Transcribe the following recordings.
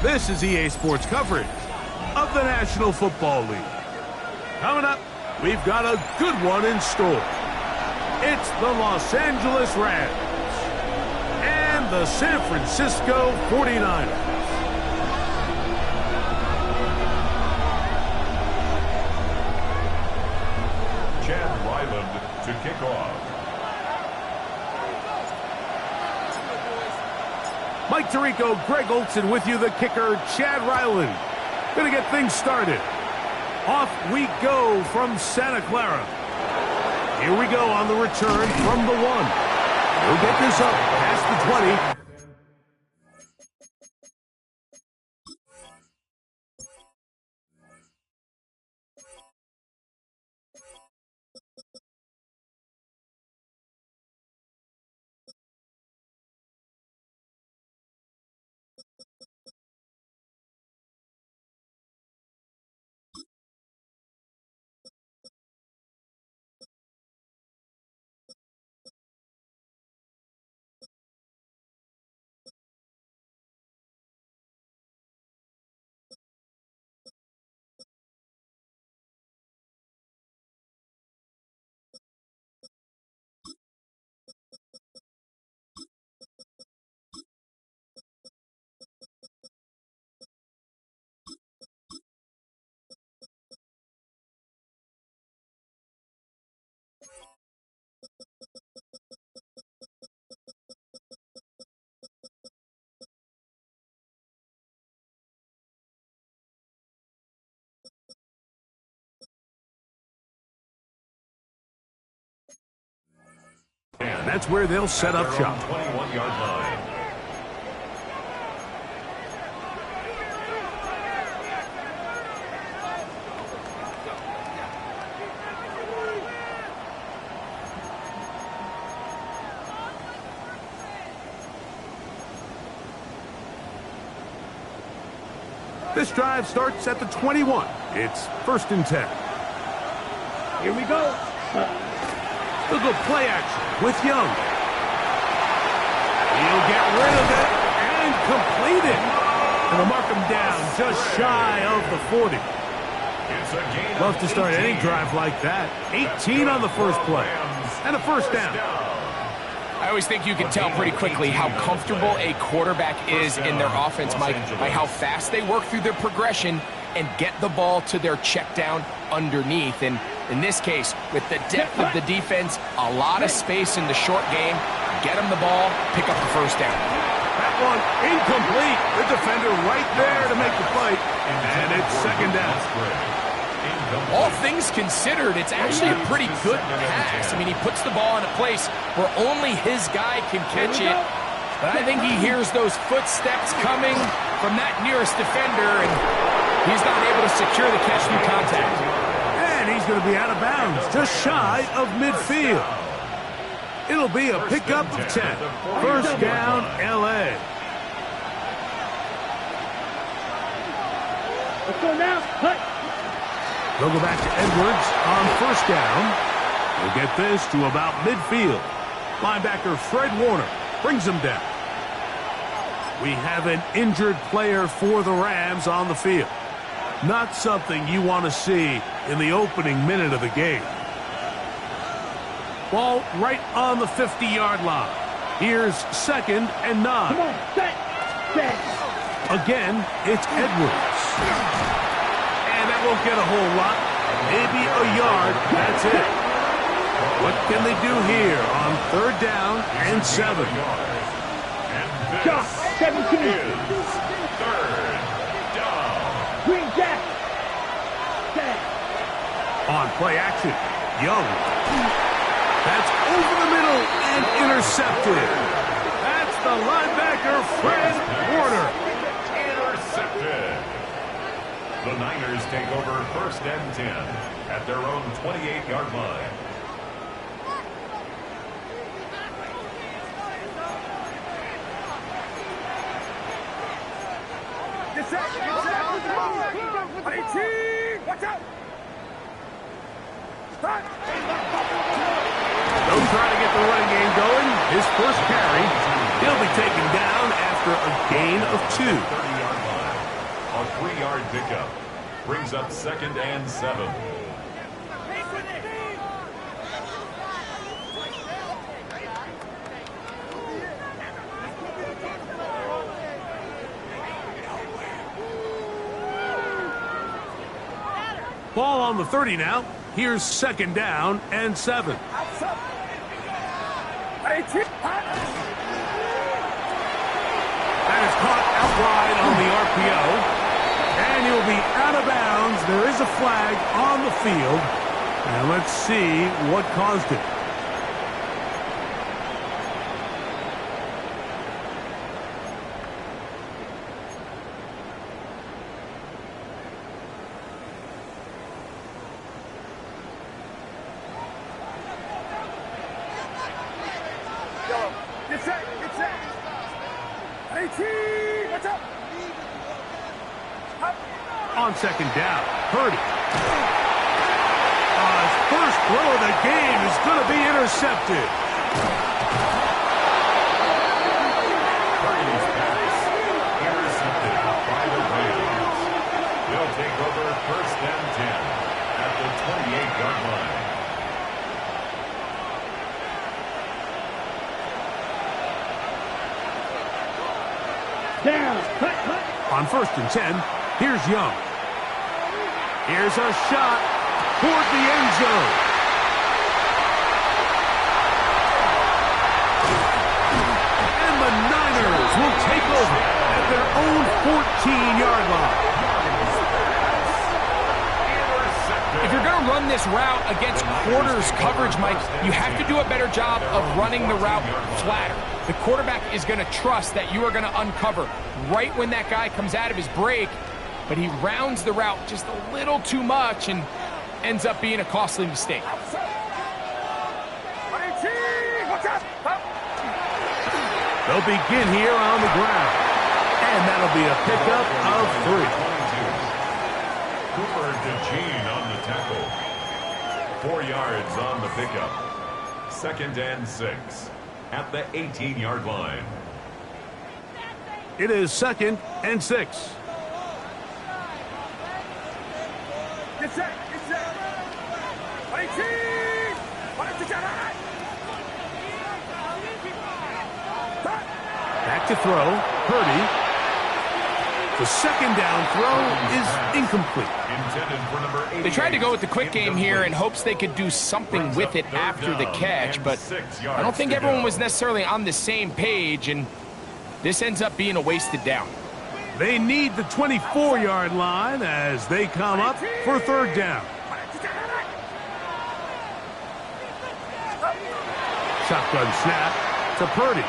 This is EA Sports coverage of the National Football League. Coming up, we've got a good one in store. It's the Los Angeles Rams and the San Francisco 49ers. Chad Ryland to kick off. Mike Tirico, Greg Olson with you, the kicker, Chad Ryland. Gonna get things started. Off we go from Santa Clara. Here we go on the return from the 1. We'll get this up past the 20. And that's where they'll set up shop. 21-yard line. This drive starts at the 21. It's 1st and 10. Here we go. Look at play action with Young. He'll get rid of it and complete it. And they'll mark him down just shy of the 40. Love to start any drive like that. 18 on the first play. And a first down. I always think you can tell pretty quickly how comfortable a quarterback is in their offense, Mike, by how fast they work through their progression and get the ball to their check down underneath. And in this case, with the depth of the defense, a lot of space in the short game, get them the ball, pick up the first down. That one incomplete. The defender right there to make the play. And it's 2nd down. All things considered, it's actually a pretty good pass. I mean, he puts the ball in a place where only his guy can catch it. But I think he hears those footsteps coming from that nearest defender, and he's not able to secure the catch through contact. And he's going to be out of bounds, just shy of midfield. It'll be a pickup of 10. 1st down, L.A. Let's go now. Hut. They'll go back to Edwards on 1st down. We'll get this to about midfield. Linebacker Fred Warner brings him down. We have an injured player for the Rams on the field. Not something you want to see in the opening minute of the game. Ball right on the 50-yard line. Here's 2nd and 9. Come on, set. Again, it's Edwards. And that won't get a whole lot. Maybe a yard. That's it. What can they do here on 3rd down and 7? Shot, 17. 3rd down. Green Jack. Set. On play action, Young. That's over the middle and intercepted. That's the linebacker, Fred Warner. Intercepted. The Niners take over 1st and 10 at their own 28-yard line. Watch out. Don't try to get the running game going. His first carry, he'll be taken down after a gain of 2. 30-yard line. A 3-yard pickup. Brings up 2nd and 7. Ball on the 30 now. Here's 2nd down and 7. That is caught out wide on the RPO. And he'll be out of bounds. There is a flag on the field. And let's see what caused it. Get set, get set. 18, what's up? On 2nd down, Purdy. His first throw of the game is going to be intercepted. Purdy's pass intercepted by the Rams. They'll take over 1st and 10 at the 28-yard line. Down, cut, cut. On 1st and 10, here's Young. Here's a shot toward the end zone. And the Niners will take over at their own 14-yard line. If you're going to run this route against quarters coverage, Mike, you have to do a better job of running the route flatter. The quarterback is going to trust that you are going to uncover right when that guy comes out of his break, but he rounds the route just a little too much and ends up being a costly mistake. They'll begin here on the ground, and that'll be a pickup of 3. Cooper DeJean on the tackle. 4 yards on the pickup. 2nd and 6 at the 18-yard line. It is 2nd and 6. Get set, get set. 18, Back to throw, Purdy. The 2nd down throw is incomplete. Intended for number 88. They tried to go with the quick game here in hopes they could do something with it after the catch, but I don't think everyone was necessarily on the same page, and this ends up being a wasted down. They need the 24-yard line as they come up for 3rd down. Shotgun snap to Purdy.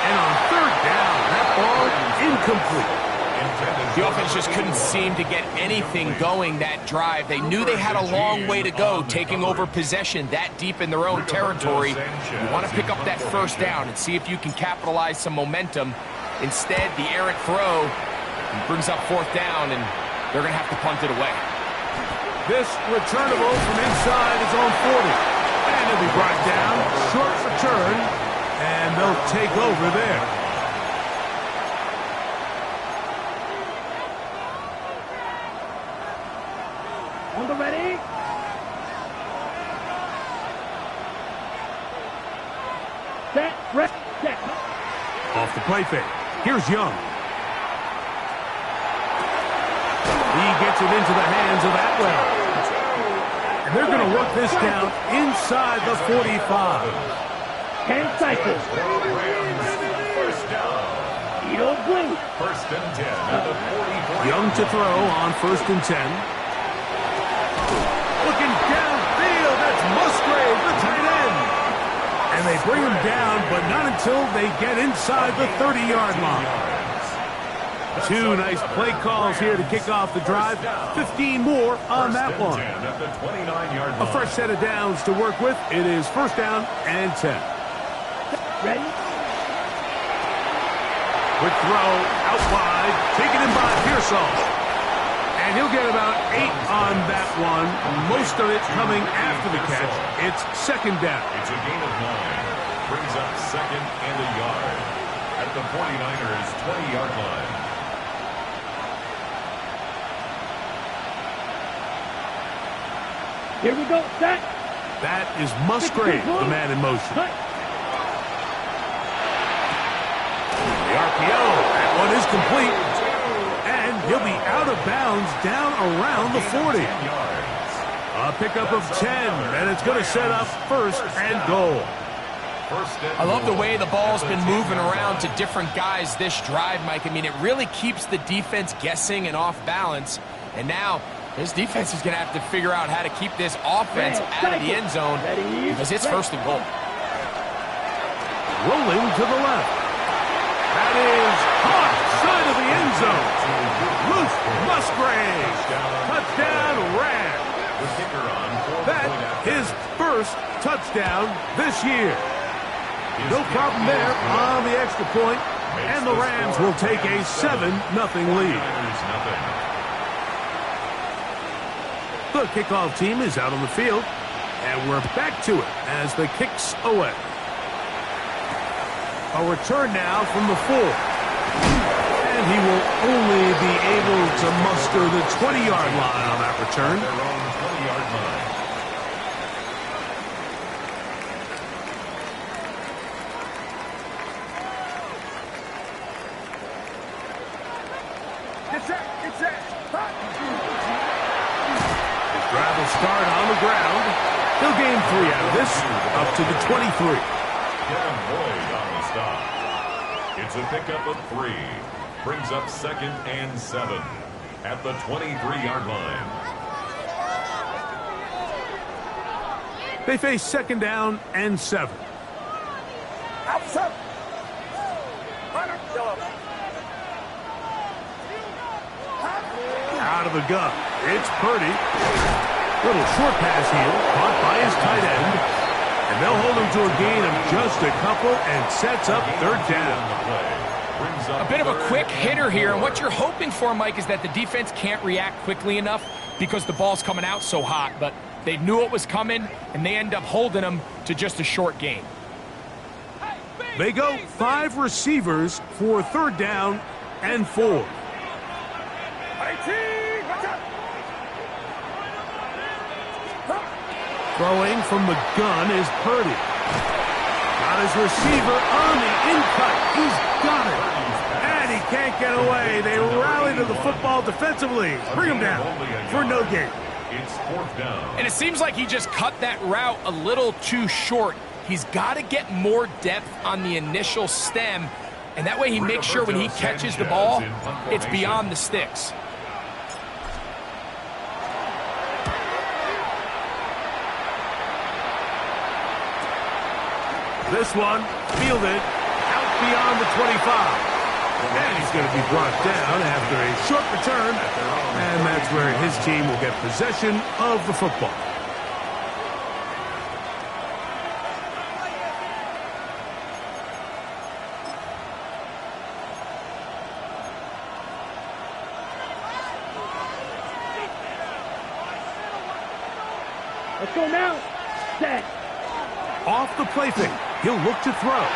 And on 3rd down, that ball incomplete. The offense just couldn't seem to get anything going that drive. They knew they had a long way to go, taking over possession that deep in their own territory. You want to pick up that 1st down and see if you can capitalize some momentum. Instead, the errant throw brings up 4th down, and they're going to have to punt it away. This returnable from inside his own 40. And he'll be brought down, short return, and they'll take over there. On the ready. Set, rest, set. Off the play fake. Here's Young. He gets it into the hands of Atwell. And they're going to work this down inside the 45. 10 cycles. First down. Edo Blue. 1st and 10 at the 44. Young to throw on 1st and 10. Looking downfield, that's Musgrave, the tight end. And they bring him down, but not until they get inside the 30-yard line. 2 nice play calls here to kick off the drive. 15 more on that one. At the 29-yard line. A fresh set of downs to work with. It is 1st down and 10. Ready. Quick throw out wide, taken in by Pearsall. And he'll get about 8 on that one, most of it coming after the catch. It's 2nd down. It's a gain of 9. Brings up 2nd and a yard at the 49ers' 20-yard line. Here we go. Set. That is Musgrave, the man in motion. Cut. The RPO, that one is complete. And he'll be out of bounds down around the 40. A pickup of 10, and it's going to set up first and goal. I love the way the ball's been moving around to different guys this drive, Mike. I mean, it really keeps the defense guessing and off balance. And now this defense is going to have to figure out how to keep this offense out of the end zone because it's first and goal. Rolling to the left. That is caught side of the end zone. Luke Musgrave. Touchdown, Rams. That his first touchdown this year. No problem there on the extra point, and the Rams will take a 7-0 lead. The kickoff team is out on the field, and we're back to it as the kicks away. A return now from the 4. And he will only be able to muster the 20-yard line on that return. Their own 20-yard line. His drive will start on the ground. He'll gain 3 out of this, up to the 23. Kevin Boyd on the stop. It's a pickup of 3. Brings up 2nd and 7 at the 23-yard line. They face 2nd down and 7. Out of the gun. It's Purdy. Little short pass here, caught by his tight end. And they'll hold him to a gain of just a couple and sets up 3rd down. A bit of a quick hitter here, and what you're hoping for, Mike, is that the defense can't react quickly enough because the ball's coming out so hot. But they knew it was coming, and they end up holding them to just a short gain. They go 5 receivers for 3rd down and 4. Throwing from the gun is Purdy. Got his receiver on the in-cut. He's got it. And he can't get away. They rally to the football defensively. Bring him down for no gain. It's 4th down. And it seems like he just cut that route a little too short. He's got to get more depth on the initial stem, and that way he makes sure when he catches the ball, it's beyond the sticks. This one fielded out beyond the 25. And he's going to be brought down after a short return. And that's where his team will get possession of the football. Let's go now. Set. Off the play fake. He'll look to throw.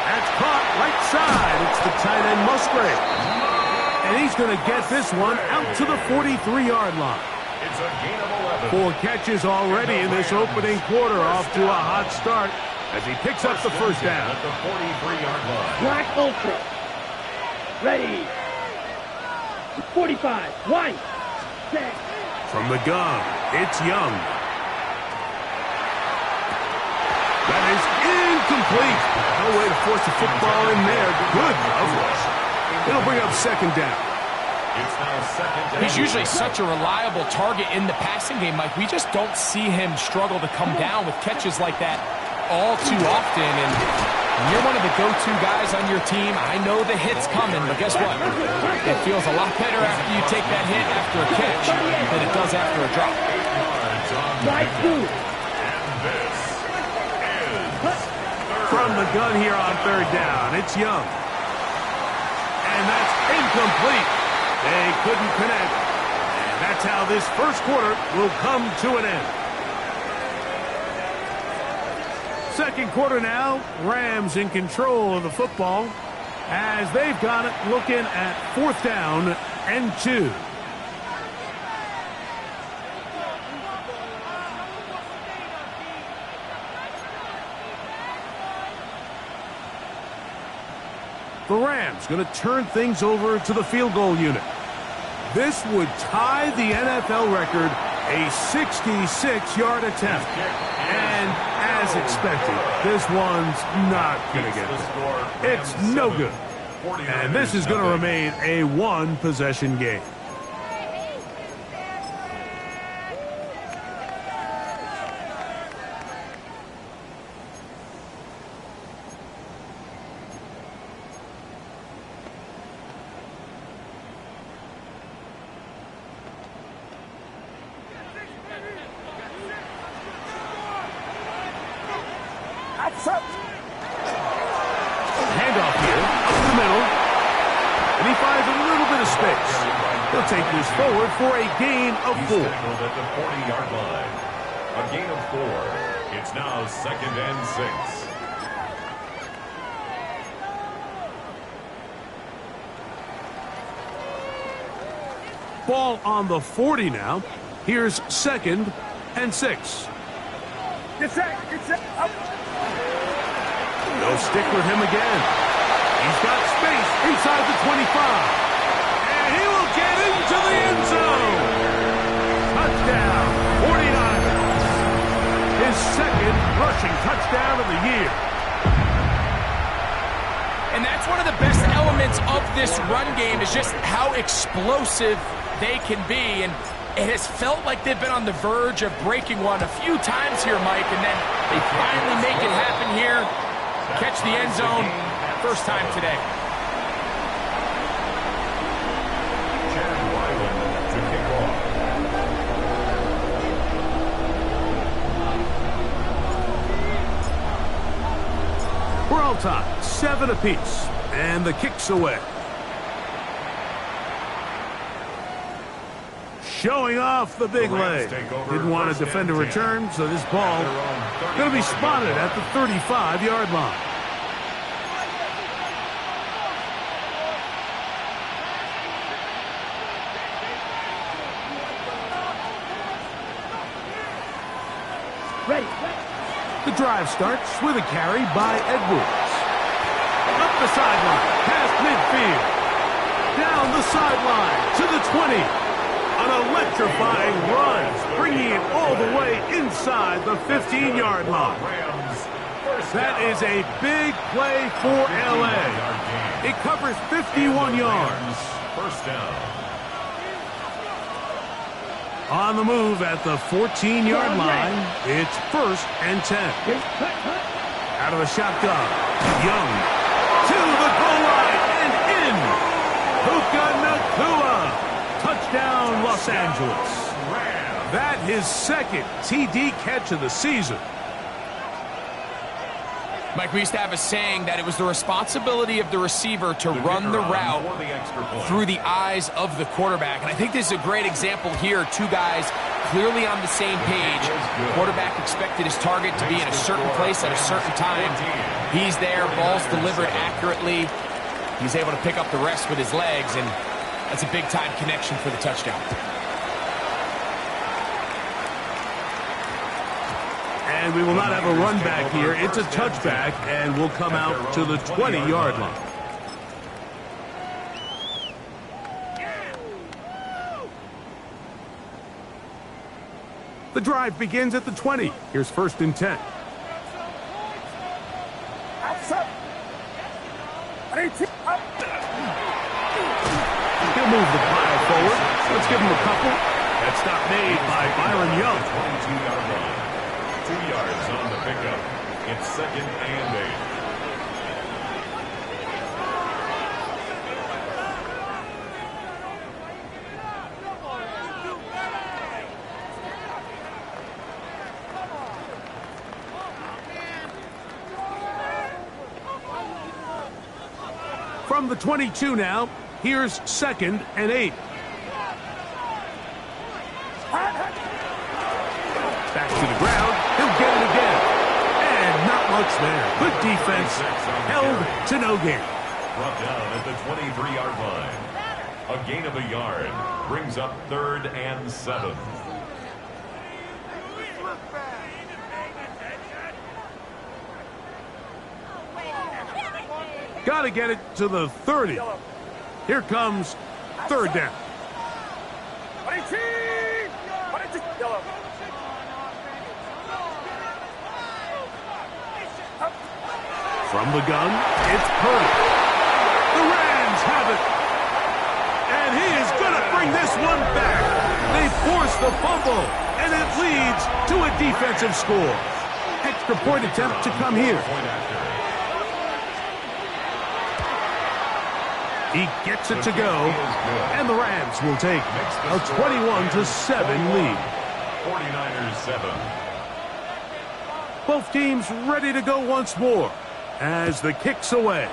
That's caught right side. It's the tight end Musgrave. And he's going to get this one out to the 43-yard line. It's a gain of 11. 4 catches already in this opening quarter, off to a hot start as he picks up the first down. At the 43-yard line. Black Ultra. Ready. 45. White. Set. From the gun, it's Young. That is incomplete. No way to force the football in there. Good coverage. It'll bring up 2nd down. It's now 2nd down. He's usually such a reliable target in the passing game, Mike. We just don't see him struggle to come down with catches like that all too often. And when you're one of the go-to guys on your team, I know the hit's coming, but guess what? It feels a lot better after you take that hit after a catch than it does after a drop. Right through. From the gun here on 3rd down, it's Young. And that's incomplete. They couldn't connect. And that's how this first quarter will come to an end. 2nd quarter now, Rams in control of the football as they've got it looking at 4th down and 2. is going to turn things over to the field goal unit. This would tie the NFL record, a 66-yard attempt. And as expected, this one's not going to get there. It's no good. And this is going to remain a one-possession game. Handoff here, up the middle. And he finds a little bit of space. He'll take this forward for a gain of 4. At the 40-yard line. A gain of 4. It's now 2nd and 6. Ball on the 40 now. Here's 2nd and 6. Get set. Up. They'll stick with him again. He's got space inside the 25. And he will get into the end zone. Touchdown, 49ers. His 2nd rushing touchdown of the year. And that's one of the best elements of this run game is just how explosive they can be. And it has felt like they've been on the verge of breaking one a few times here, Mike, and then they finally make it happen here. Catch the end zone, first time today. Jared Wyland to kick off. We're all tied, 7 apiece, and the kick's away. Showing off the big leg. Didn't want to defend a return, so this ball going to be spotted at the 35-yard line. Ready. The drive starts with a carry by Edwards. Up the sideline, past midfield. Down the sideline to the 20. An electrifying run, bringing it all the way inside the 15-yard line. That is a big play for L.A. It covers 51 yards. First down. On the move at the 14-yard line, it's 1st and 10. Out of the shotgun, Young to the goal line and in. Puka Nacua. Touchdown, Los Angeles. That his 2nd TD catch of the season. Mike, we used to have a saying that it was the responsibility of the receiver to run the route through the eyes of the quarterback. And I think this is a great example here. 2 guys clearly on the same page. Quarterback expected his target to be in a certain place at a certain time. He's there, ball's delivered accurately. He's able to pick up the rest with his legs, and that's a big-time connection for the touchdown. And we will not have a run back here. It's a touchback, and we'll come out to the 20-yard line. The drive begins at the 20. Here's 1st and 10. He'll move the pile forward. Let's give him a couple. That stop made by Byron Young. 22-yard line. 2 yards on the pickup. It's 2nd and 8. From the 22 now, here's 2nd and 8. Back to the ground. He'll get it again. And not much there. Good defense. Held to no gain. Brought down at the 23-yard line. A gain of a yard brings up 3rd and 7. Got got to get it to the 30. Here comes third down. From the gun, it's Purdy. The Rams have it. And he is going to bring this one back. They force the fumble, and it leads to a defensive score. Extra point attempt to come here. He gets it to go, and the Rams will take a 21-7 lead. 49ers 7. Both teams ready to go once more as the kick's away.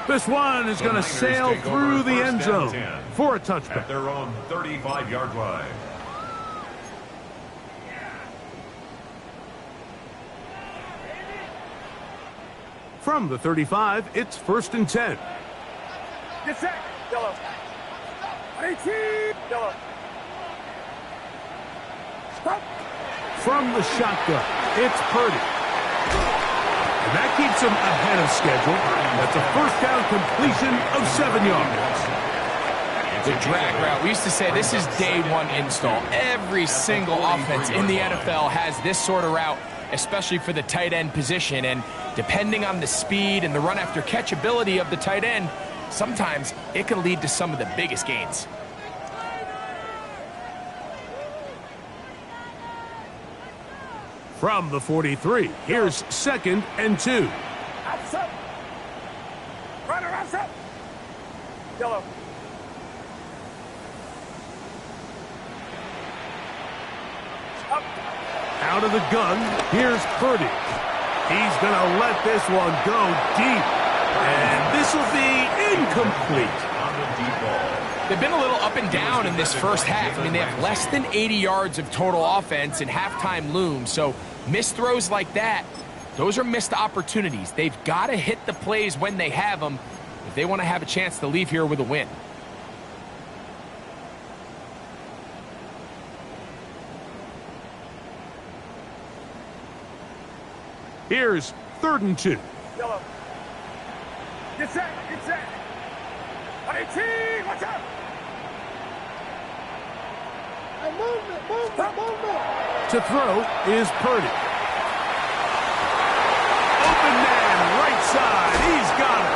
This one is going to sail through the end zone for a touchback. At their own 35-yard line. From the 35, it's 1st and 10. Get set. Yellow. 18. Yellow. Stop. From the shotgun, it's Purdy. And that keeps him ahead of schedule. That's a first down completion of 7 yards. The drag route. We used to say this is day one install. Every single offense in the NFL has this sort of route, especially for the tight end position. And depending on the speed and the run after catch ability of the tight end, sometimes it can lead to some of the biggest gains. From the 43, here's 2nd and 2. Outside. Runner outside. Yellow. Up. Out of the gun, here's Purdy. He's going to let this one go deep. And this will be incomplete. On the deep ball. They've been a little up and down in this first half. I mean, they have less than 80 yards of total offense and halftime looms. So missed throws like that, those are missed opportunities. They've got to hit the plays when they have them if they want to have a chance to leave here with a win. Here's 3rd and 2. Yellow. Get set. Get set. 18. Watch out. Movement. To throw is Purdy. Open man, right side. He's got it.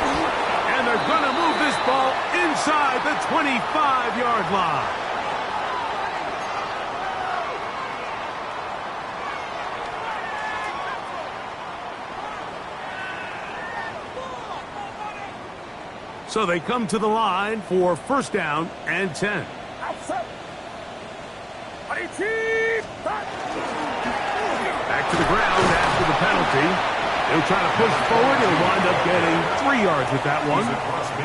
And they're going to move this ball inside the 25-yard line. So they come to the line for 1st down and 10. Outside. 18. Back to the ground after the penalty. He'll try to push forward. He'll wind up getting 3 yards with that one.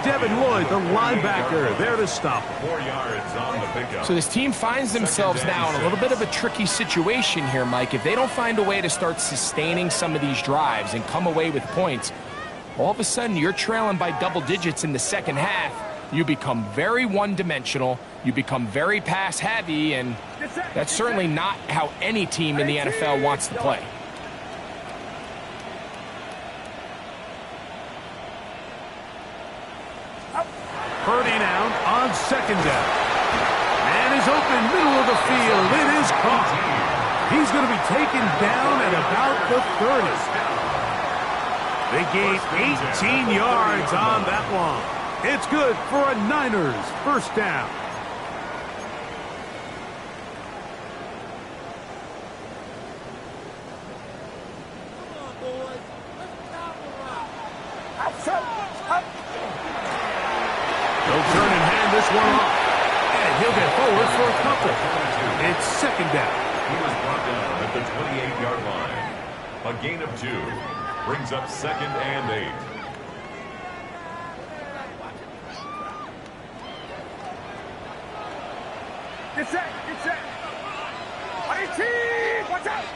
Devin Lloyd, the linebacker, there to stop him. 4 yards on the pickup. So this team finds themselves now in a little bit of a tricky situation here, Mike. If they don't find a way to start sustaining some of these drives and come away with points, all of a sudden you're trailing by double digits in the second half. You become very one-dimensional. You become very pass-heavy, and that's certainly not how any team in the NFL wants to play. Purdy now on 2nd down. Man is open, middle of the field. It is caught. He's going to be taken down at about the 30. They gained 18 yards on that one. It's good for a Niners 1st down. They'll turn and hand this one off. And he'll get forward for a couple. It's 2nd down. He was brought down at the 28-yard line. A gain of 2 brings up 2nd and 8. Get set. Get set. 18. Watch out.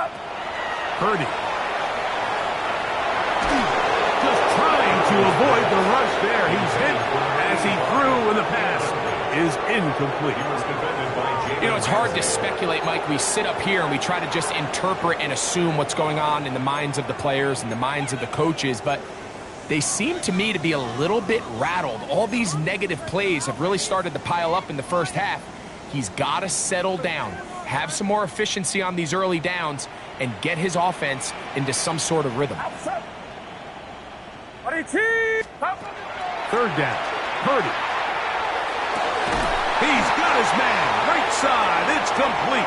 Up. Purdy. Just trying to avoid the rush there. He's hit as he threw in the pass is incomplete. You know, it's hard to speculate, Mike. We sit up here and we try to just interpret and assume what's going on in the minds of the players and the minds of the coaches, but they seem to me to be a little bit rattled. All these negative plays have really started to pile up in the first half. He's got to settle down, have some more efficiency on these early downs, and get his offense into some sort of rhythm. Third down, Purdy. He's got his man, right side, it's complete.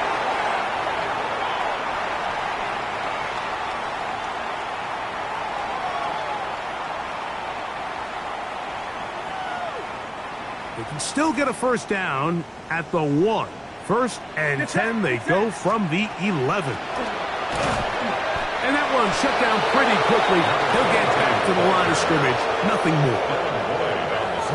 They can still get a first down at the 1. First and 10, they go from the 11. And that one shut down pretty quickly. He'll get back to the line of scrimmage, nothing more.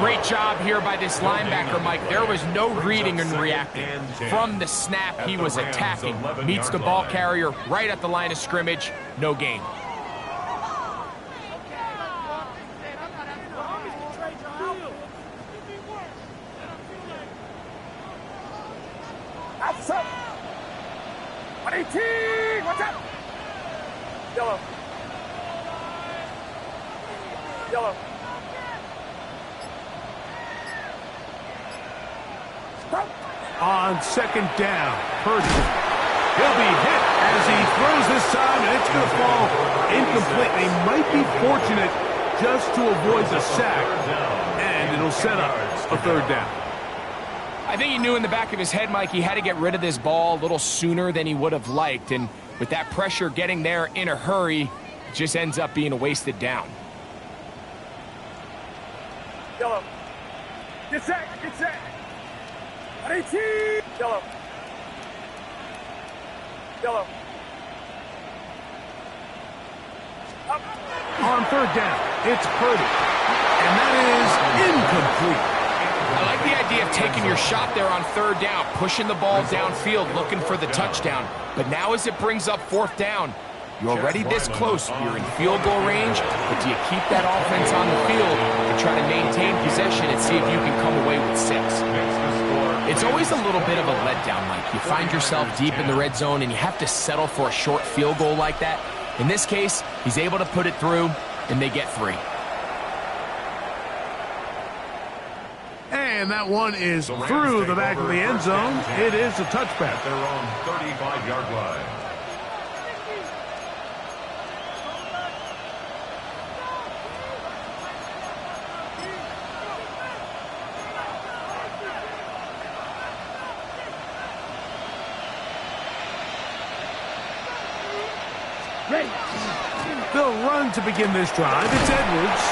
Great job here by this linebacker, Mike. There was no reading and reacting. From the snap, he was attacking. Meets the ball carrier right at the line of scrimmage, no gain. What's up? Yellow. Yellow. On second down, Purdy. He'll be hit as he throws this time, and it's going to fall incomplete. They might be fortunate just to avoid the sack, and it'll set up a third down. I think he knew in the back of his head, Mike, he had to get rid of this ball a little sooner than he would have liked. And with that pressure getting there in a hurry, it just ends up being a wasted down. Yellow. Get set. Get set. Yellow. Yellow. Up. On third down, it's Purdy. And that is incomplete. I like the idea of taking your shot there on third down, pushing the ball downfield, looking for the touchdown. But now as it brings up fourth down, you're already this close. You're in field goal range, but do you keep that offense on the field and try to maintain possession and see if you can come away with 6? It's always a little bit of a letdown, Mike. You find yourself deep in the red zone and you have to settle for a short field goal like that. In this case, he's able to put it through, and they get 3. And that one is through the back of the end zone. It is a touchback. They're on 35-yard line. They'll run to begin this drive. It's Edwards.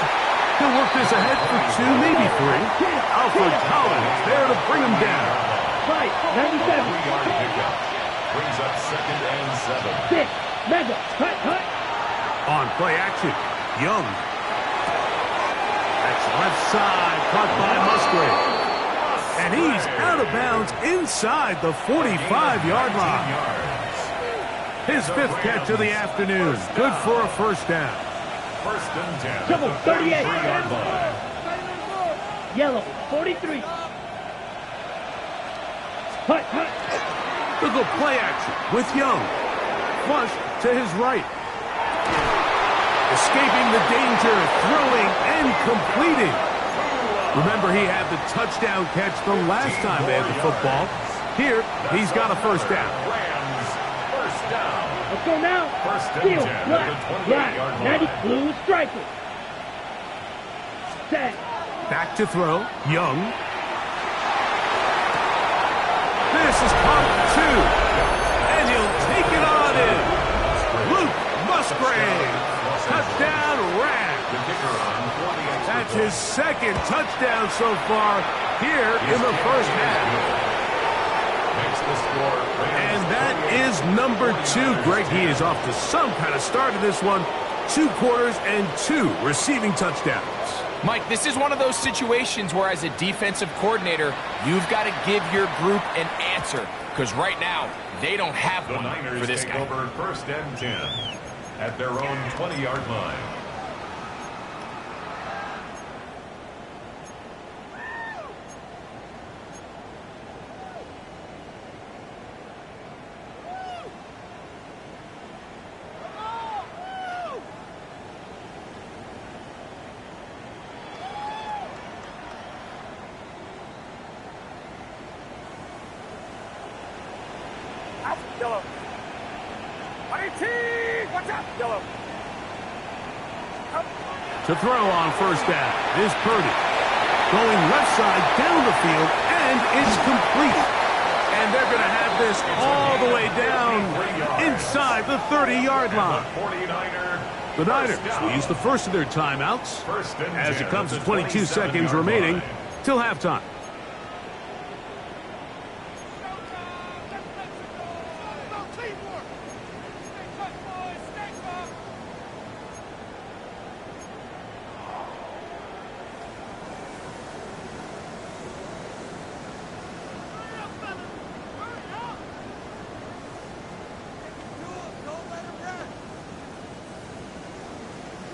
He'll work this ahead for 2, maybe 3. Alfred Collins there to bring him down. Right, 97. 3-yard pickup. Brings up second and 7. 6. Mega. Cut. On play action, Young. That's left side, caught by Musgrave. And he's out of bounds inside the 45-yard line. His 5th catch of the afternoon. Good for a first down. First and 10. Double, 38. 33-yard line. Yellow. 43. Hut. Look at play action with Young. Flush to his right. Escaping the danger, throwing and completing. Remember, he had the touchdown catch the last time they had the football. Here, he's got a first down. Let's go now. First and Field, 10 black, at the 28-yard line. 90 blue striker. Set. Back to throw, Young. This is part 2. And he'll take it on in. Luke Musgrave. Touchdown, Rams. That's his 2nd touchdown so far here in the first half. And that is number 2. Greg, he is off to some kind of start in this one. 2 quarters and 2 receiving touchdowns. Mike, this is one of those situations where as a defensive coordinator, you've got to give your group an answer. Because right now, they don't have one for this guy. Over first and 10 at their own 20-yard line. Yellow. 18. Watch out. Yellow. To throw on first down is Purdy. Going left side down the field, and it's complete. And they're going to have this all the way down inside the 30-yard line. The Niners will use the first of their timeouts as it comes to 22 seconds remaining till halftime.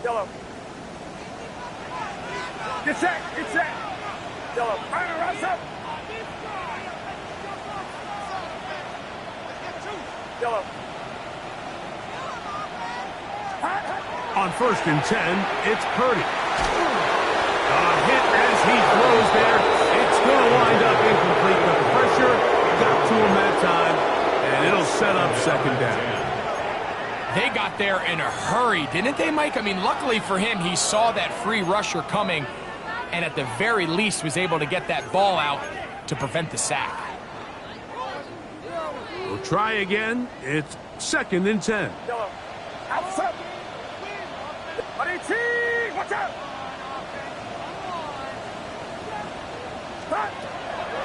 Yellow. Get set. Get set. Yellow. Runner, rush up. Yellow. On 1st and 10, it's Purdy. A hit as he throws there. It's going to wind up incomplete. The pressure got to him that time, and it'll set up second down. They got there in a hurry, didn't they, Mike? I mean, luckily for him, he saw that free rusher coming and at the very least was able to get that ball out to prevent the sack. We'll try again. It's 2nd and 10. Yellow. Outside. 18. Watch out. Stop.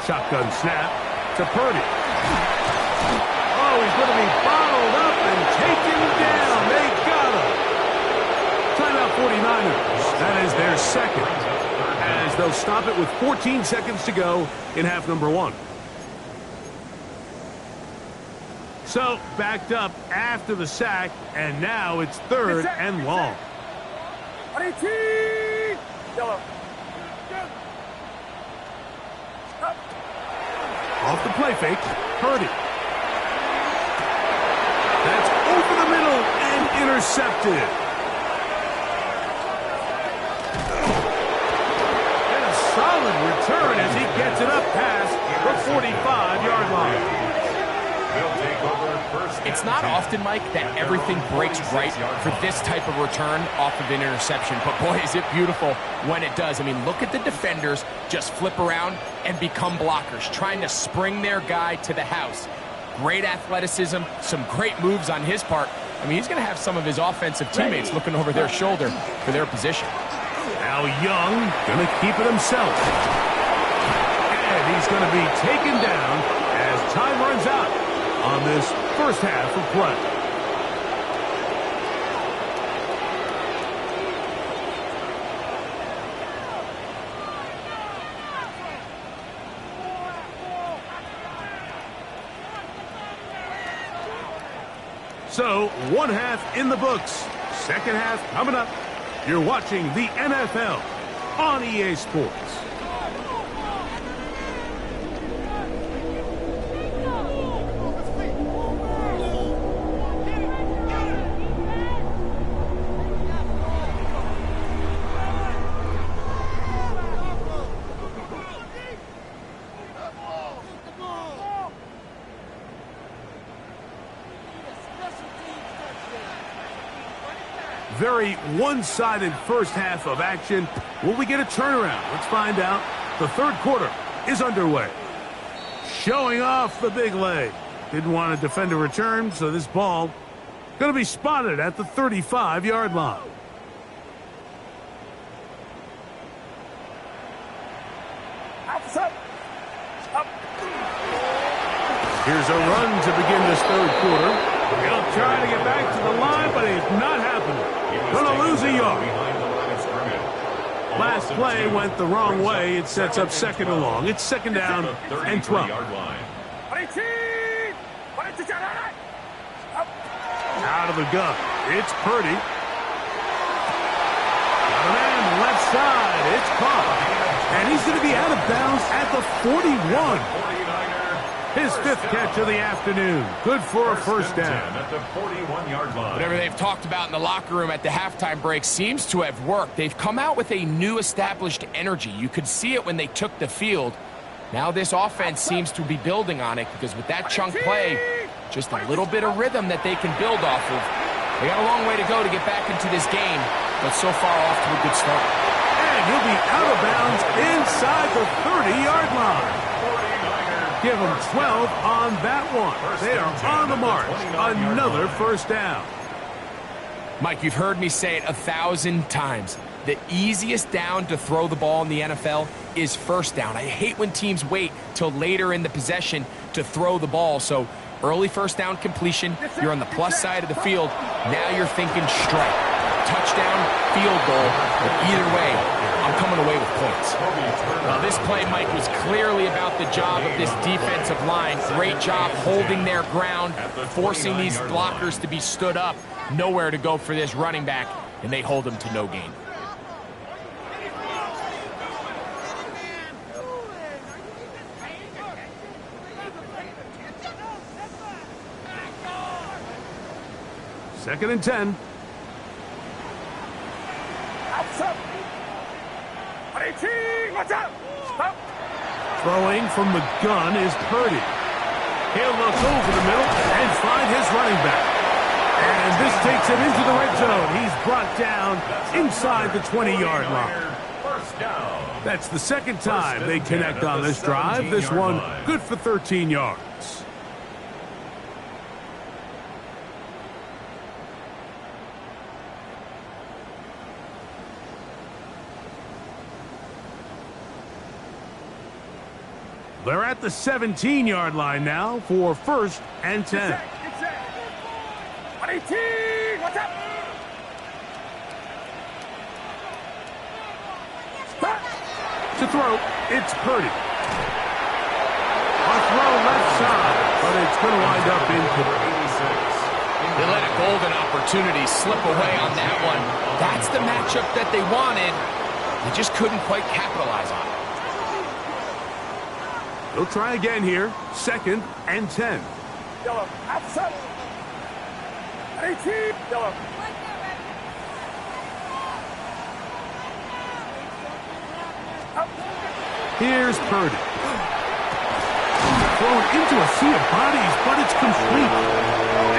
Shotgun snap to Purdy. Oh, he's going to be bottled up and taken down. They got him. Timeout 49ers. That is their second, as they'll stop it with 14 seconds to go in half number 1. So, backed up after the sack, and now it's 3rd and long. 18. Yellow. Stop. Off the play fake, Purdy. That's over the middle and intercepted. And a solid return as he gets it up past the 45-yard line. It's not often, Mike, that everything breaks right for this type of return off of an interception. But, boy, is it beautiful when it does. I mean, look at the defenders just flip around and become blockers, trying to spring their guy to the house. Great athleticism, some great moves on his part. I mean, he's going to have some of his offensive teammates looking over their shoulder for their position. Now Young going to keep it himself. And he's going to be taken down as time runs out on this first half of play. So, one half in the books. Second half coming up. You're watching the NFL on EA Sports. Very one-sided first half of action. Will we get a turnaround? Let's find out. The third quarter is underway. Showing off the big leg. Didn't want to defend a return, so this ball going to be spotted at the 35-yard line. Here's a run to begin this third quarter. He'll try to get back to the line, but it's not happening. Going to lose a yard. Last play went the wrong way. It sets up second and long. It's second down and 12. Out of the gun. It's Purdy. Got a man left side. It's caught. And he's going to be out of bounds at the 41. His fifth catch of the afternoon. Good for a first down. At the 41-yard line. Whatever they've talked about in the locker room at the halftime break seems to have worked. They've come out with a new established energy. You could see it when they took the field. Now this offense seems to be building on it because with that chunk play, Just a little bit of rhythm that they can build off of. They got a long way to go to get back into this game, but so far off to a good start. And he'll be out of bounds inside the 30-yard line. Give them 12 on that one. They are on the march. Another first down. Mike, you've heard me say it 1,000 times. The easiest down to throw the ball in the NFL is first down. I hate when teams wait till later in the possession to throw the ball. So early first down completion, you're on the plus side of the field. Now you're thinking strike, touchdown, field goal. But either way, I'm coming away with points. Now this play, Mike, was clearly about the job of this defensive line. Great job holding their ground, forcing these blockers to be stood up. Nowhere to go for this running back, and they hold him to no gain. Second and 10. Throwing from the gun is Purdy. He'll look over the middle and find his running back. And this takes him into the red zone. He's brought down inside the 20-yard line. That's the second time they connect on this drive. This one good for 13 yards. They're at the 17-yard line now for first and 10. What's up? To throw, it's Purdy. A throw left side, but it's going to wind up incomplete. They let a golden opportunity slip away on that one. That's the matchup that they wanted. They just couldn't quite capitalize on it. They'll try again here. Second and 10. Yellow, outside. 18, yellow. Here's Purdy. Thrown into a sea of bodies, but it's complete.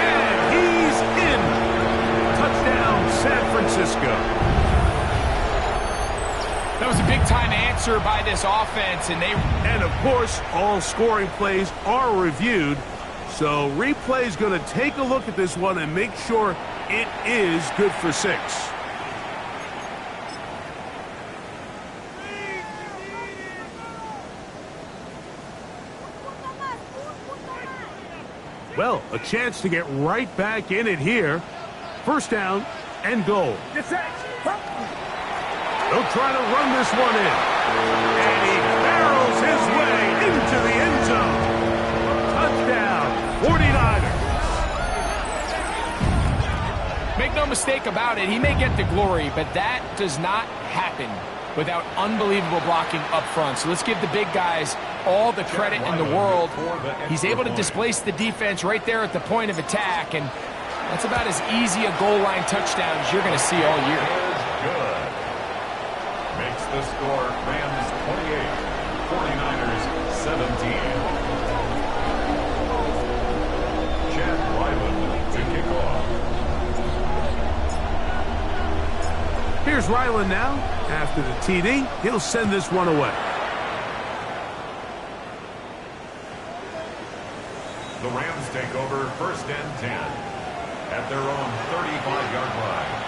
And he's in. Touchdown, San Francisco. That was a big-time answer by this offense, And, of course, all scoring plays are reviewed. So replay's going to take a look at this one and make sure it is good for 6. Well, a chance to get right back in it here. First down and goal. They'll try to run this one in. And he barrels his way into the end zone. Touchdown, 49ers. Make no mistake about it, he may get the glory, but that does not happen without unbelievable blocking up front. So let's give the big guys all the credit in the world. He's able to displace the defense right there at the point of attack, and that's about as easy a goal line touchdown as you're going to see all year. Good. Makes the score Rams 28, 49ers 17. Chad Ryland to kick off. Here's Ryland now. After the TD, he'll send this one away. The Rams take over first and 10 at their own 35-yard line.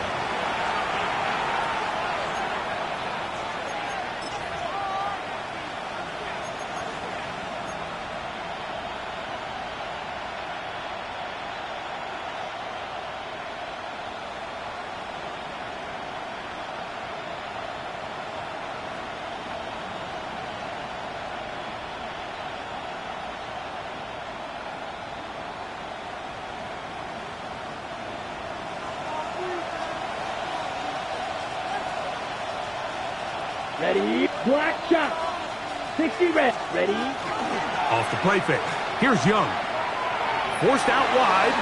Ready, black shot. 60 red. Ready. Off the play fake. Here's Young. Forced out wide.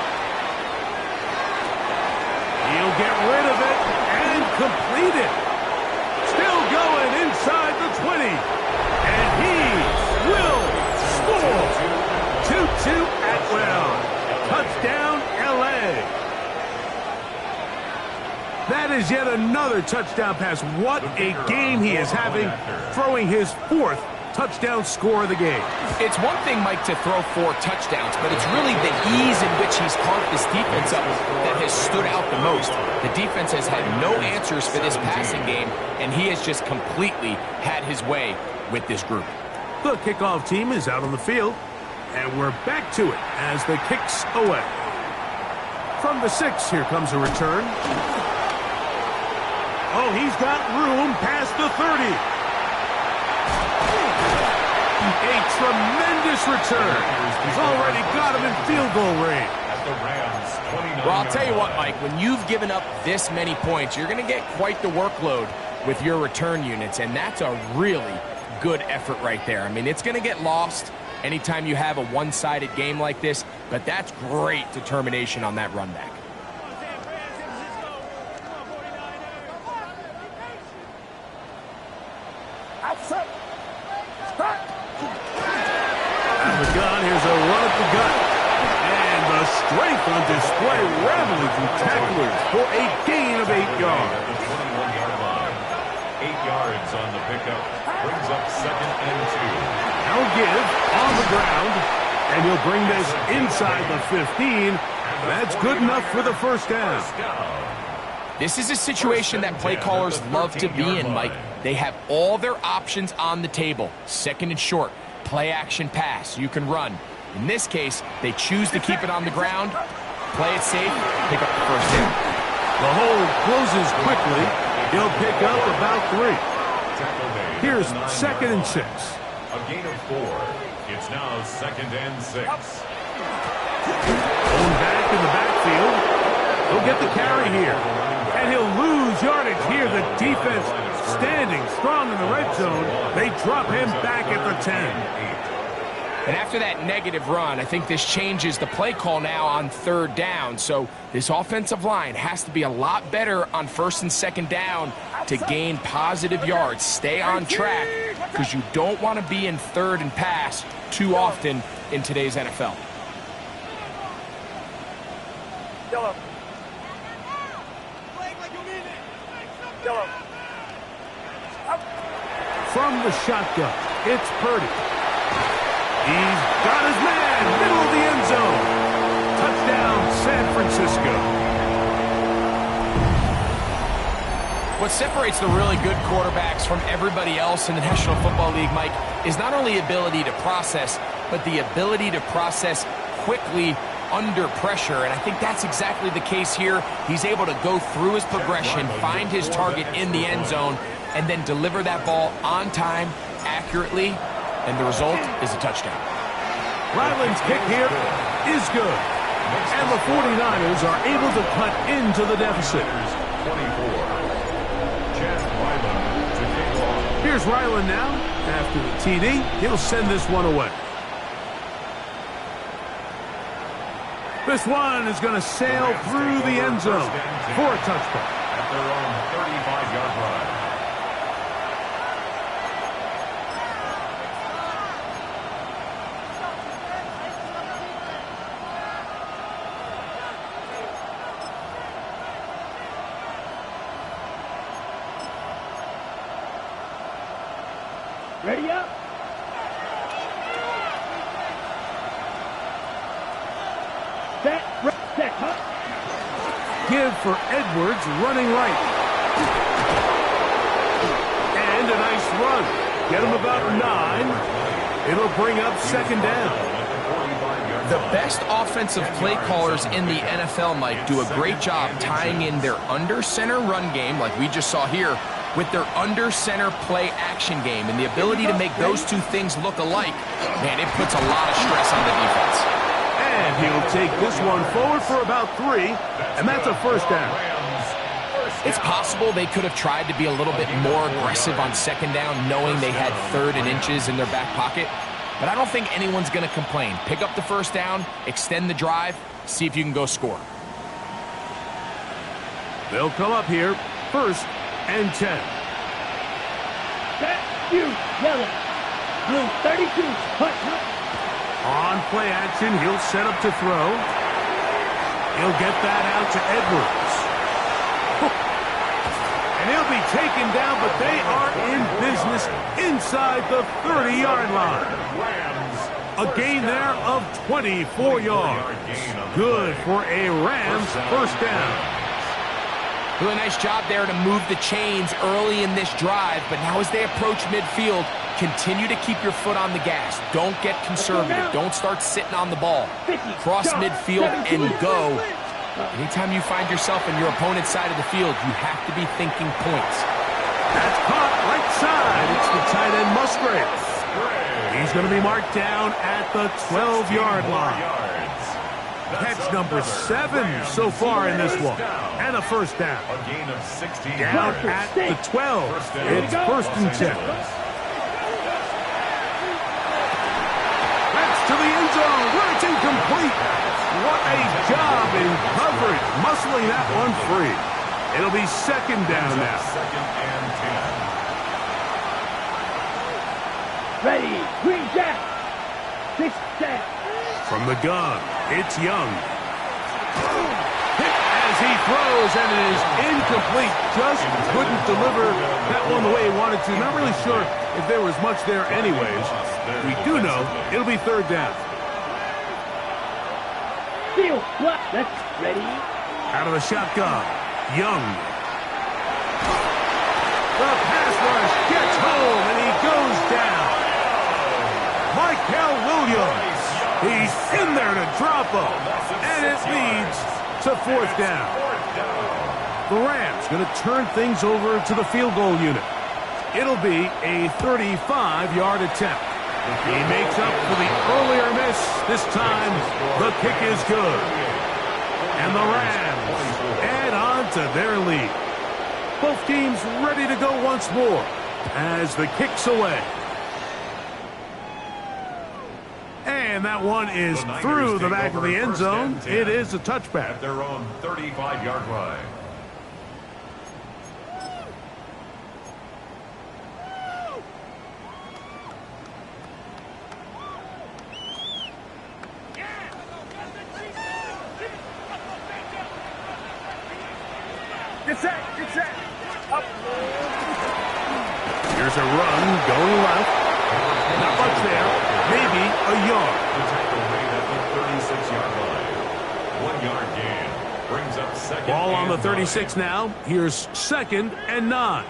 He'll get rid of it and complete it. Still going inside the 20. And he will score. 2-2 Atwell. That is yet another touchdown pass. What a game he is having, throwing his 4th touchdown score of the game. It's one thing, Mike, to throw 4 touchdowns, but it's really the ease in which he's carved this defense up that has stood out the most. The defense has had no answers for this passing game, and he has just completely had his way with this group. The kickoff team is out on the field, and we're back to it as the kick's away. From the 6, here comes a return. Oh, he's got room past the 30. A tremendous return. He's already got him in field goal range. Well, I'll tell you what, Mike, when you've given up this many points, you're going to get quite the workload with your return units, and that's a really good effort right there. I mean, it's going to get lost anytime you have a one-sided game like this, but that's great determination on that run back. Here's a run at the gut. And the strength on display, rattling through tacklers for a gain of 8 yards. The 21-yard line. 8 yards on the pickup. Brings up 2nd and 2. Now give on the ground. And he'll bring this inside the 15. That's good enough for the first down. This is a situation that play callers love to be in, Mike. They have all their options on the table. 2nd and short. Play action pass. You can run. In this case, they choose to keep it on the ground, play it safe, pick up the first down. The hole closes quickly. He'll pick up about 3. Here's 2nd and 6. A gain of 4. It's now 2nd and 6. Going back in the backfield. He'll get the carry here. And he'll lose yardage here. The defense standing strong in the red zone. They drop him back at the 10. And after that negative run, I think this changes the play call now on 3rd down. So this offensive line has to be a lot better on 1st and 2nd down to gain positive yards. Stay on track because you don't want to be in 3rd and pass too often in today's NFL. From the shotgun, it's Purdy. He's got his man, middle of the end zone. Touchdown, San Francisco. What separates the really good quarterbacks from everybody else in the National Football League, Mike, is not only ability to process, but the ability to process quickly under pressure, and I think that's exactly the case here. He's able to go through his progression, find his target in the end zone, and then deliver that ball on time, accurately, and the result is a touchdown. Ryland's kick here is good, and the 49ers are able to cut into the deficit. 24. Chad Ryland to kick off. Here's Ryland now. After the TD, he'll send this one away. This one is going to sail through the end zone for a touchdown. At their own 35-yard line. Ready up. Set, huh? Give for Edwards running right. And a nice run. Get him about 9. It'll bring up 2nd down. The best offensive play callers in the NFL, Mike, do a great job tying in their under-center run game, like we just saw here, with their under-center play action game. And the ability to make those two things look alike, man, it puts a lot of stress on the defense. And he'll take this one forward for about 3, and that's a first down. It's possible they could have tried to be a little bit more aggressive on 2nd down, knowing they had 3rd and inches in their back pocket. But I don't think anyone's going to complain. Pick up the first down, extend the drive, see if you can go score. They'll come up here, 1st and 10. Set, you, yellow. Blue, 32, hut. On play action, he'll set up to throw. He'll get that out to Edwards. taken down, but they are in business inside the 30-yard line. A gain there of 24 yards. Good for a Rams first down. Do a nice job there to move the chains early in this drive, but now as they approach midfield, continue to keep your foot on the gas. Don't get conservative. Don't start sitting on the ball. Cross midfield and go. Anytime you find yourself on your opponent's side of the field, you have to be thinking points. That's caught right side. It's the tight end Musgrave. He's going to be marked down at the 12-yard line. Catch number 7 so far in this one. And a first down. A gain of 16 Down yards. at the 12. It's first and 10. That's to the end zone where it's incomplete. What a job in coverage, muscling that one free. It'll be second down now. Second and 10. Ready, green jack. 6 down. From the gun, it's Young. Hit as he throws, and it is incomplete. Just couldn't deliver that one the way he wanted to. Not really sure if there was much there anyways. We do know it'll be third down. Field, what? That's ready. Out of the shotgun, Young. The pass rush gets home, and he goes down. Michael Williams. He's in there to drop him, and it leads to fourth down. The Rams going to turn things over to the field goal unit. It'll be a 35-yard attempt. He makes up for the earlier miss. This time, the kick is good. And the Rams add on to their lead. Both teams ready to go once more as the kick's away. And that one is through the back of the end zone. It is a touchback. At their own 35-yard line. Get set, up. Here's a run going left. Not much there. Maybe a yard. The tackle made at the 36-yard line. 1-yard gain. Brings up second. Ball on the and 36 9. now. Here's second and 9.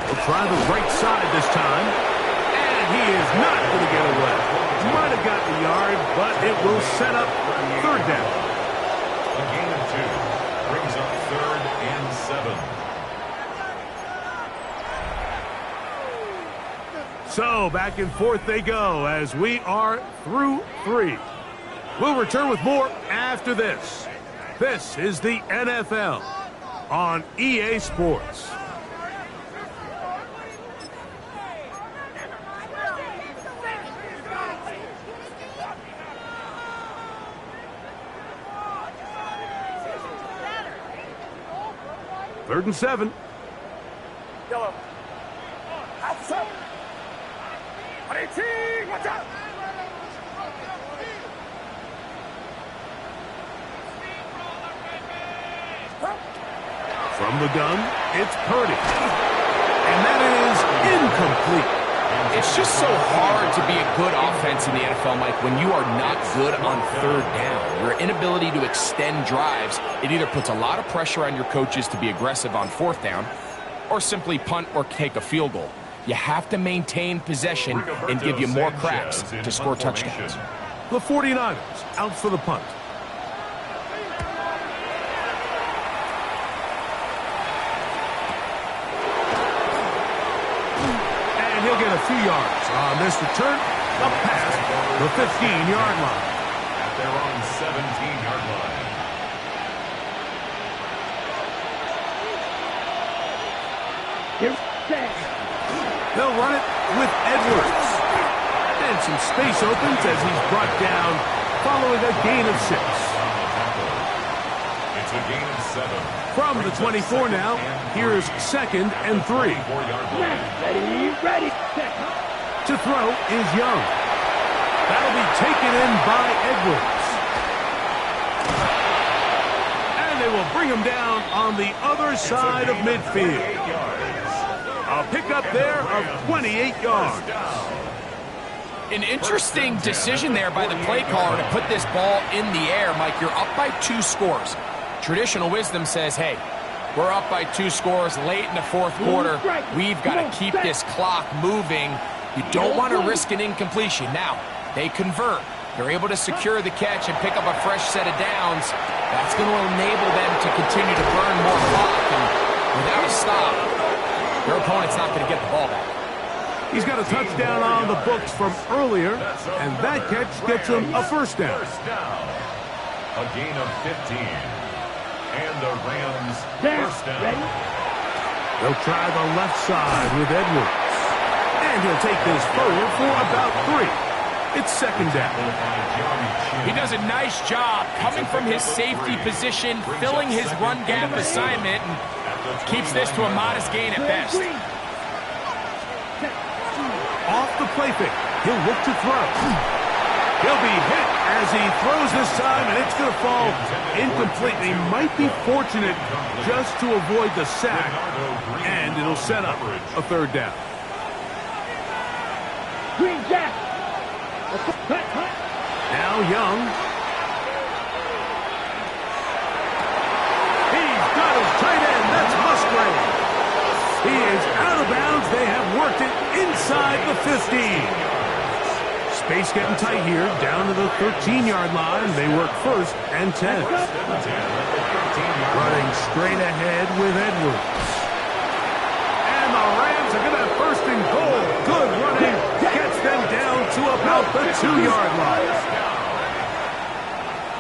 We'll try the right side this time. And he is not going to get away. Might have got the yard, but it will set up third down. A gain of 2. Brings up third and 7. So back and forth they go as we are through 3. We'll return with more after this. This is the NFL on EA Sports. Third and 7. Yellow. Outside. 18, watch out. From the gun, it's Purdy. And that is incomplete. It's just so hard to be a good offense in the NFL, Mike, when you are not good on third down. Your inability to extend drives, it either puts a lot of pressure on your coaches to be aggressive on fourth down or simply punt or take a field goal. You have to maintain possession and give you more cracks to score touchdowns. The 49ers out for the punt. And he'll get a few yards on this return. Up past the 15-yard line. At their own 17-yard line. Here's set. They'll run it with Edwards. And some space opens as he's brought down following a gain of 6. It's a gain of 7. From the 24 now, here's second and 3. 4-yard line. Ready, set. To throw is Young. That'll be taken in by Edwards. And And they will bring him down on the other side of midfield. A pickup there of 28 yards. An interesting decision there by the play caller to put this ball in the air. Mike, you're up by 2 scores. Traditional wisdom says, hey, we're up by 2 scores late in the fourth quarter. We've got to keep this clock moving. You don't want to risk an incompletion. Now, they convert. They're able to secure the catch and pick up a fresh set of downs. That's going to enable them to continue to burn more clock. And without a stop, their opponent's not going to get the ball back. He's got a touchdown on the books from earlier, and that catch gets him a first down. A gain of 15. And the Rams first down. They'll try the left side with Edwards. And he'll take this forward for about 3. It's second down. He does a nice job coming from his safety position, filling his run gap assignment, and keeps this to a modest gain at best. Off the play fake, he'll look to throw. He'll be hit as he throws this time, and it's going to fall incomplete. He might be fortunate just to avoid the sack, and it'll set up a third down. Green Jack. Now Young. He's got his tight end. That's Musgrave. He is out of bounds. They have worked it inside the 15. Space getting tight here. Down to the 13-yard line. They work first and 10. Running straight ahead with Edwards. And the Rams are going to have first and goal. Good running. Gets them down to about the 2-yard line.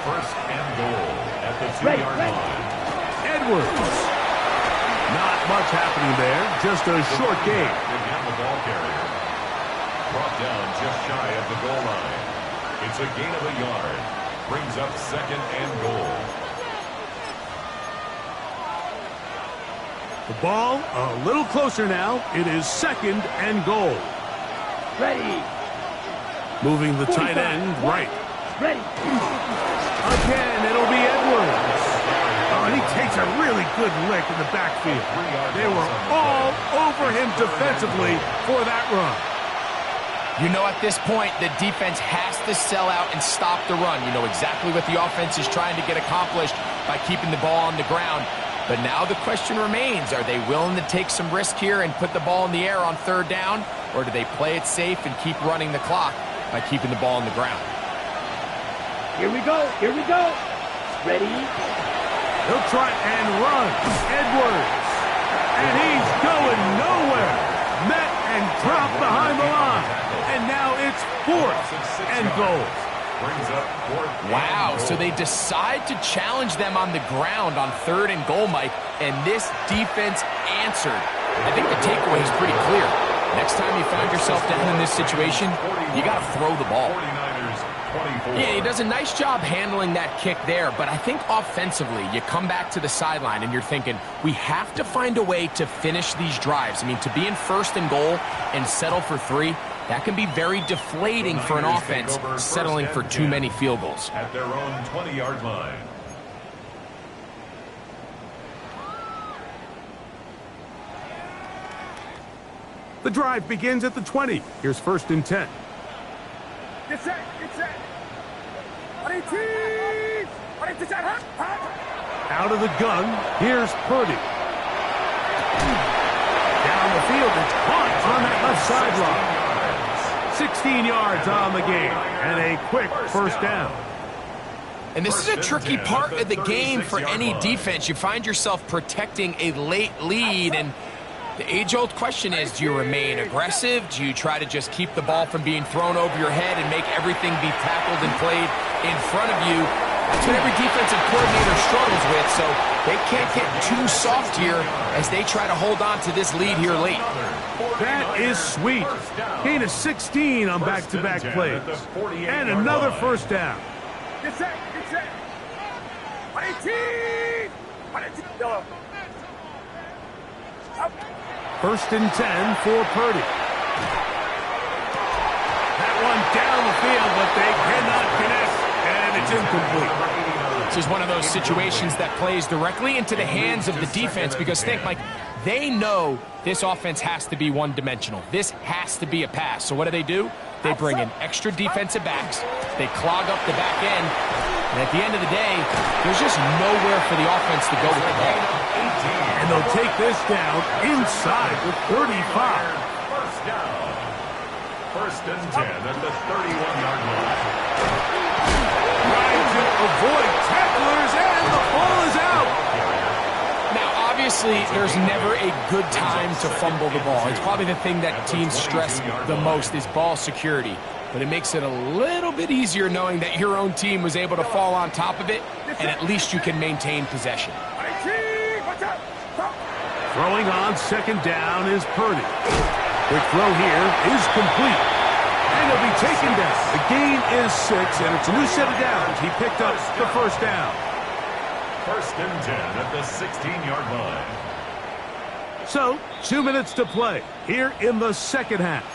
First and goal at the 2-yard line. Edwards. Not much happening there. Just a short gain. Again, the ball carrier. Brought down just shy of the goal line. It's a gain of a yard. Brings up second and goal. The ball a little closer now. It is second and goal. Ready. Moving the tight end right. Ready. Again, it'll be Edwards. Oh, and he takes a really good lick in the backfield. They were all over him defensively for that run. You know, at this point, the defense has to sell out and stop the run. You know exactly what the offense is trying to get accomplished by keeping the ball on the ground. But now the question remains, are they willing to take some risk here and put the ball in the air on third down? Or do they play it safe and keep running the clock by keeping the ball on the ground? Here we go. Here we go. Ready. He'll try and run. Edwards. And he's going nowhere. Met and dropped behind the line. And now it's fourth and goal. Wow, so they decide to challenge them on the ground on third and goal, Mike, and this defense answered. I think the takeaway is pretty clear. Next time you find yourself down in this situation, you got to throw the ball. Yeah, he does a nice job handling that kick there, but I think offensively, you come back to the sideline and you're thinking, we have to find a way to finish these drives. I mean, to be in first and goal and settle for 3, that can be very deflating for an offense settling for too many field goals. At their own 20-yard line. The drive begins at the 20. Here's first and 10. Get set. Get set. Out of the gun, here's Purdy. Down the field, it's caught on that left sideline. 16 yards on the game, and a quick first down. And this is a tricky part of the game for any defense. You find yourself protecting a late lead, and the age-old question is, do you remain aggressive? Do you try to just keep the ball from being thrown over your head and make everything be tackled and played in front of you? That's what every defensive coordinator struggles with, so they can't get too soft here as they try to hold on to this lead here late. That is sweet. Gain of 16 on back-to-back plays. And another first down. Get set. Get set. 18. First and 10 for Purdy. That one down the field, but they cannot connect, and it's incomplete. This is one of those situations that plays directly into the hands of the defense because think, Mike, they know this offense has to be one-dimensional. This has to be a pass. So what do? They bring in extra defensive backs. They clog up the back end. And at the end of the day, there's just nowhere for the offense to go with the ball. And they'll take this down inside the 35. First down. First and 10 at the 31-yard line. Trying to avoid tacklers, and the ball is out. Now, obviously, there's never a good time to fumble the ball. It's probably the thing that teams stress the most is ball security. But it makes it a little bit easier knowing that your own team was able to fall on top of it, and at least you can maintain possession. Throwing on second down is Purdy. Quick throw here is complete. And he'll be taken down. The gain is 6, and it's a new set of downs. He picked up the first down. First and 10 at the 16-yard line. So, 2 minutes to play here in the second half.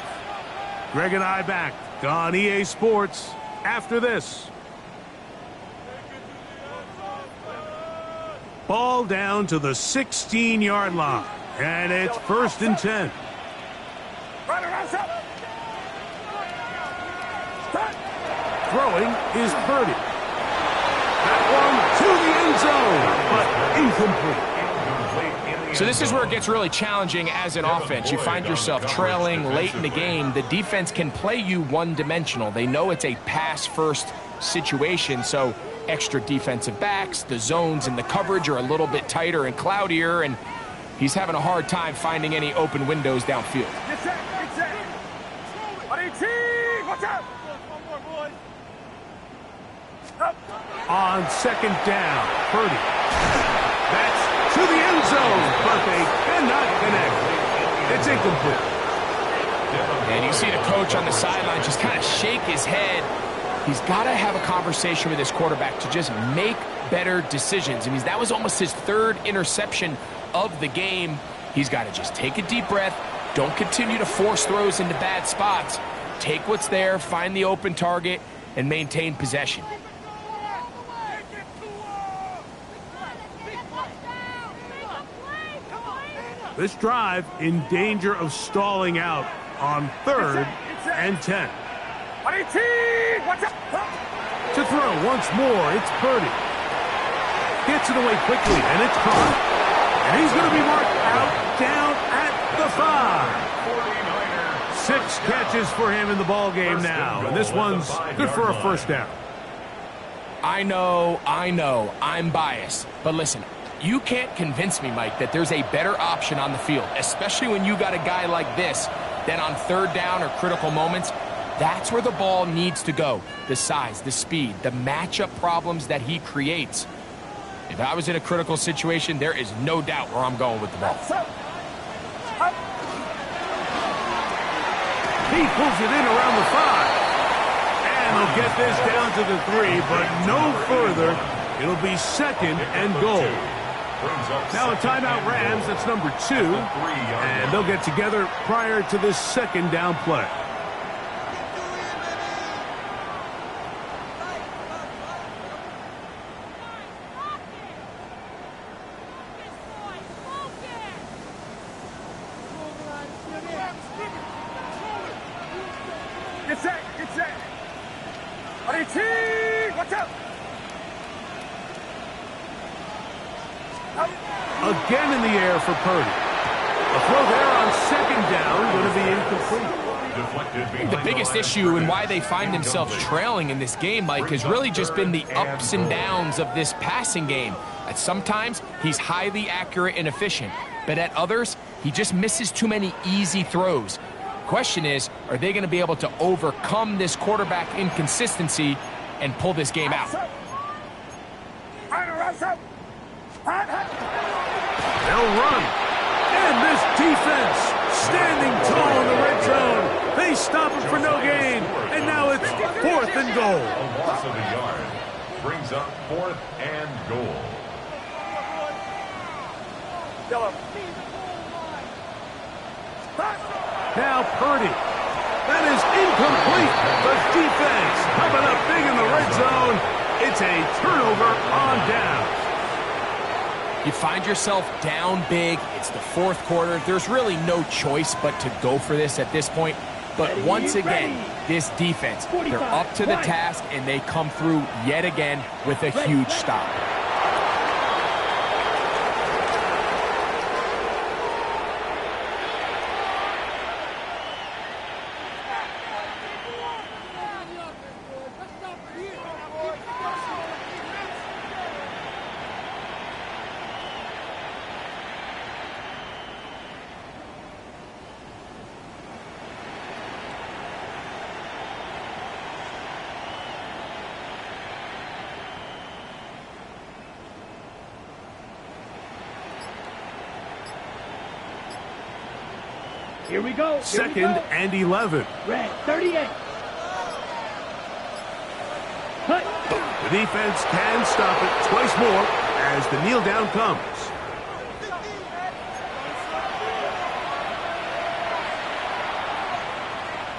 Greg and I back on EA Sports after this. Ball down to the 16-yard line, and it's first and 10. Throwing is Purdy. That one to the end zone, but incomplete. So this is where it gets really challenging as an offense. You find yourself trailing late in the game. The defense can play you one-dimensional. They know it's a pass-first situation, so extra defensive backs, the zones and the coverage are a little bit tighter and cloudier, and he's having a hard time finding any open windows downfield. On second down, Purdy. That's to the end zone, but they cannot connect. It's incomplete. And you see the coach on the sideline just kind of shake his head. He's got to have a conversation with his quarterback to just make better decisions. I mean, that was almost his third interception of the game. He's got to just take a deep breath. Don't continue to force throws into bad spots. Take what's there, find the open target, and maintain possession. This drive in danger of stalling out on third and 10. To throw once more, it's Purdy. Gets it away quickly, and it's caught. And he's going to be marked out down at the 5. 6 catches for him in the ball game now, and this one's good for a first down. I know, I'm biased. But listen, you can't convince me, Mike, that there's a better option on the field, especially when you got a guy like this, that on third down or critical moments, that's where the ball needs to go. The size, the speed, the matchup problems that he creates. If I was in a critical situation, there is no doubt where I'm going with the ball. He pulls it in around the 5. And they'll get this down to the 3, but no further. It'll be second and goal. Now a timeout Rams, that's number 2. And they'll get together prior to this second down play. Again in the air for Purdy. A throw there on second down, going to be incomplete. The biggest issue and why they find themselves trailing in this game, Mike, has really just been the ups and downs of this passing game. At sometimes, he's highly accurate and efficient, but at others, he just misses too many easy throws. Question is, are they going to be able to overcome this quarterback inconsistency and pull this game out? They'll run. And this defense standing tall in the red zone. They stop him for no gain. And now it's fourth and goal. A loss of a yard brings up fourth and goal. Now Purdy. That is incomplete. The defense coming up big in the red zone. It's a turnover on down. You find yourself down big. It's the fourth quarter. There's really no choice but to go for this at this point. But once again, this defense, they're up to the task, and they come through yet again with a huge stop. Here we go. Second and 11. Red, 38. Cut. The defense can stop it twice more as the kneel down comes.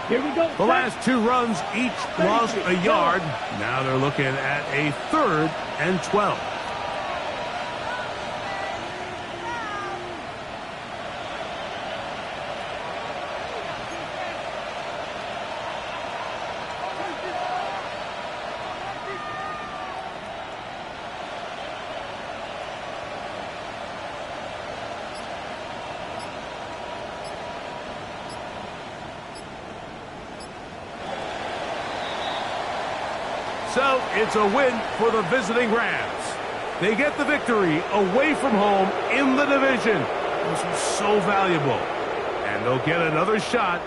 Here we go. The last two runs each lost a yard. Now they're looking at a 3rd and 12. So it's a win for the visiting Rams. They get the victory away from home in the division. This was so valuable. And they'll get another shot